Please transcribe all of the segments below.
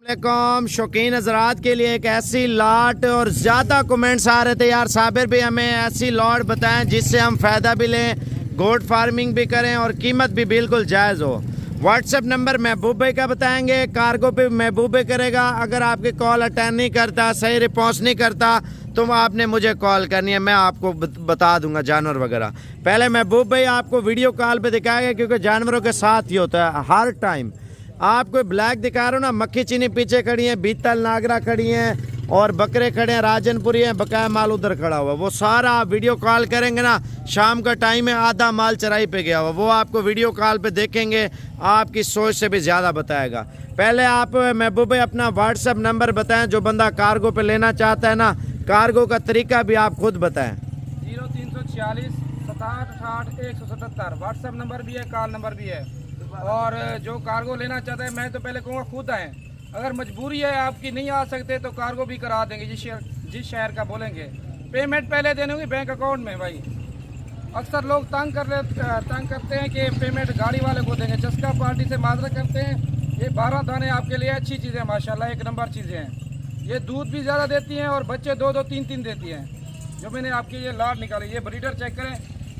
वालेकुम शौकीन हजरात के लिए एक ऐसी लॉट और ज़्यादा कमेंट्स आ रहे थे यार साबिर भी हमें ऐसी लॉट बताएं जिससे हम फ़ायदा भी लें, गोट फार्मिंग भी करें और कीमत भी बिल्कुल जायज़ हो। व्हाट्सएप नंबर महबूब भाई का बताएंगे, कार्गो पे महबूब भाई करेगा। अगर आपकी कॉल अटेंड नहीं करता, सही रिस्पॉन्स नहीं करता तो आपने मुझे कॉल करनी है, मैं आपको बता दूंगा जानवर वगैरह। पहले महबूब भाई आपको वीडियो कॉल पे दिखाएगा क्योंकि जानवरों के साथ ही होता है हर टाइम। आपको ब्लैक दिखा रहा हूँ ना, मक्खी चीनी पीछे खड़ी है, बीतल नागरा खड़ी हैं और बकरे खड़े हैं, राजनपुरी हैं, बकाया माल उधर खड़ा हुआ। वो सारा आप वीडियो कॉल करेंगे ना, शाम का टाइम है, आधा माल चराई पे गया हुआ, वो आपको वीडियो कॉल पे देखेंगे, आपकी सोच से भी ज़्यादा बताएगा। पहले आप महबूब भाई अपना व्हाट्सएप नंबर बताएं, जो बंदा कार्गो पे लेना चाहता है ना, कार्गो का तरीका भी आप खुद बताएं। 0346 67 177 व्हाट्सएप नंबर भी है, कॉल नंबर भी है। और जो कार्गो लेना चाहता है, मैं तो पहले कहूँगा खुद आएँ। अगर मजबूरी है आपकी, नहीं आ सकते तो कार्गो भी करा देंगे, जिस शहर का बोलेंगे। पेमेंट पहले देनी होगी बैंक अकाउंट में भाई। अक्सर लोग तंग करते हैं कि पेमेंट गाड़ी वाले को देंगे। चस्का पार्टी से माजरा करते हैं। ये 12 दाने आपके लिए अच्छी चीज़ें, माशाल्लाह एक नंबर चीज़ें हैं। ये दूध भी ज़्यादा देती हैं और बच्चे 2-2 3-3 देती हैं। जो मैंने आपकी ये लाट निकाली, ये ब्रीडर चेक करें,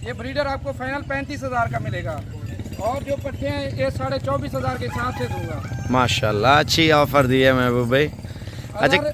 ये ब्रीडर आपको फाइनल 35,000 का मिलेगा। और जो पट्टे हैं ये 24,500 के हिसाब से दूंगा। माशाल्लाह अच्छी ऑफर दी है महबूब भाई। अगर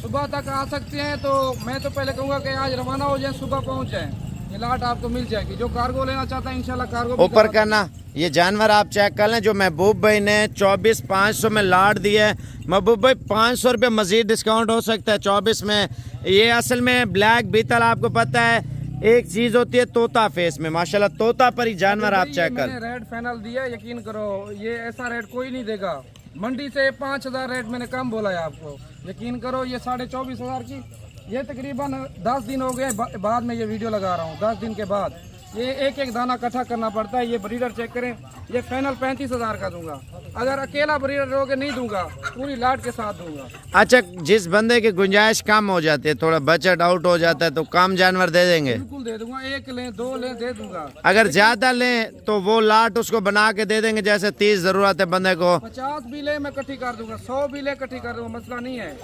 सुबह तक आ सकते हैं तो मैं तो पहले कहूँगा कि आज रवाना हो जाए, सुबह पहुँच जाए, ये लाट आपको मिल जाएगी। जो कार्गो लेना चाहता है इंशाल्लाह कार्गो ऊपर करना। ये जानवर आप चेक कर लें जो महबूब भाई ने 24,500 में लाट दी है। महबूब भाई 500 रुपये मजीद डिस्काउंट हो सकता है 24 में। ये असल में ब्लैक बीतल, आपको पता है एक चीज होती है तोता फेस में, माशाल्लाह तोता पर ही जानवर आप चेक कर। मैंने रेट फाइनल दिया, यकीन करो ये ऐसा रेट कोई नहीं देगा। मंडी से 5,000 रेट मैंने कम बोला है आपको, यकीन करो। ये 24,500 की, ये तकरीबन 10 दिन हो गए बाद में ये वीडियो लगा रहा हूँ। 10 दिन के बाद ये एक दाना इकट्ठा करना पड़ता है। ये ब्रीडर चेक करें, ये फाइनल 35,000 का दूंगा। अगर अकेला ब्रीडर रहोगे नहीं दूंगा, पूरी लाट के साथ दूंगा। अच्छा, जिस बंदे की गुंजाइश कम हो जाती है, थोड़ा बजट आउट हो जाता है तो कम जानवर दे देंगे? बिल्कुल दे दूंगा, 1 लें 2 लें दे दूंगा। अगर ज्यादा लें तो वो लाट उसको बना के दे देंगे, जैसे 30 जरूरत है बंदे को। 50 भी ले मैं इकट्ठी कर दूंगा, 100 भी ले इकट्ठी कर दूंगा, मसला नहीं है।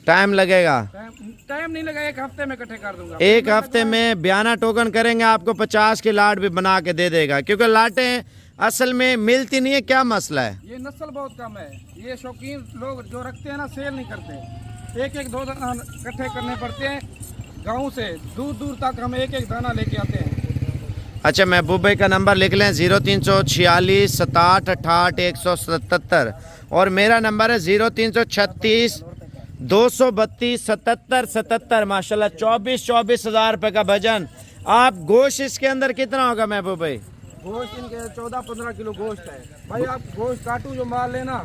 टाइम लगेगा? टाइम नहीं लगेगा, 1 हफ्ते में इकट्ठे कर दूंगा। 1 हफ्ते में बयाना टोकन करेंगे, आपको 50 की लाट भी बना के दे देगा। क्योंकि लाटें असल में मिलती नहीं है, क्या मसला है? ये नस्ल बहुत कम है। ये शौकीन लोग जो रखते हैं ना, सेल नहीं करते। 1-2 दाना इकट्ठे करने पड़ते हैं। गाँव से दूर दूर तक हम 1 दाना लेके आते हैं। अच्छा, महबूब भाई का नंबर लिख लें 0346 67 68 177 और मेरा नंबर है 0336 232 77 77। माशाल्लाह 24,000 रुपये का वजन। आप गोश्त इसके अंदर कितना होगा महबूब भाई? गोश्त इनके 14-15 किलो गोश्त है भाई। आप गोश्त काटू जो माल लेना,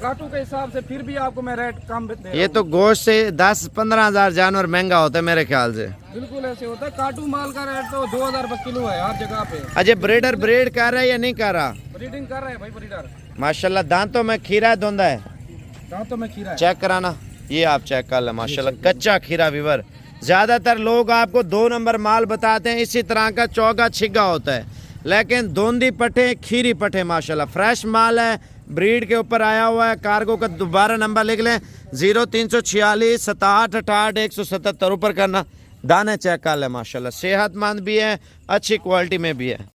काटू के हिसाब से फिर भी आपको मैं रेट कम दे। ये तो गोश्त से 10-15 हज़ार जानवर महंगा होता है मेरे ख्याल से। बिल्कुल ऐसे होता है। काटू माल का रेट तो 2,000 रुपये किलो है हर जगह पे। अच्छा, ब्रीडर ब्रीड कर रहा है या नहीं कर रहा? ब्रीडिंग कर रहे हैं भाई ब्रीडर। माशाल्लाह दांतों में खीरा धुंधा है, दांतों में खीरा है। चेक कराना, ये आप चेक कर लें। माशाल्लाह कच्चा खीरा विवर। ज्यादातर लोग आपको 2 नंबर माल बताते हैं, इसी तरह का चौगा छिग्गा होता है, लेकिन धुंधी पट्टे खीरी पट्टे माशाल्लाह फ्रेश माल है, ब्रीड के ऊपर आया हुआ है। कार्गो का दोबारा नंबर लिख लें 0346 67 68 177। ऊपर करना, दाने चेक कर लें, माशाल्लाह सेहतमंद भी है, अच्छी क्वालिटी में भी है।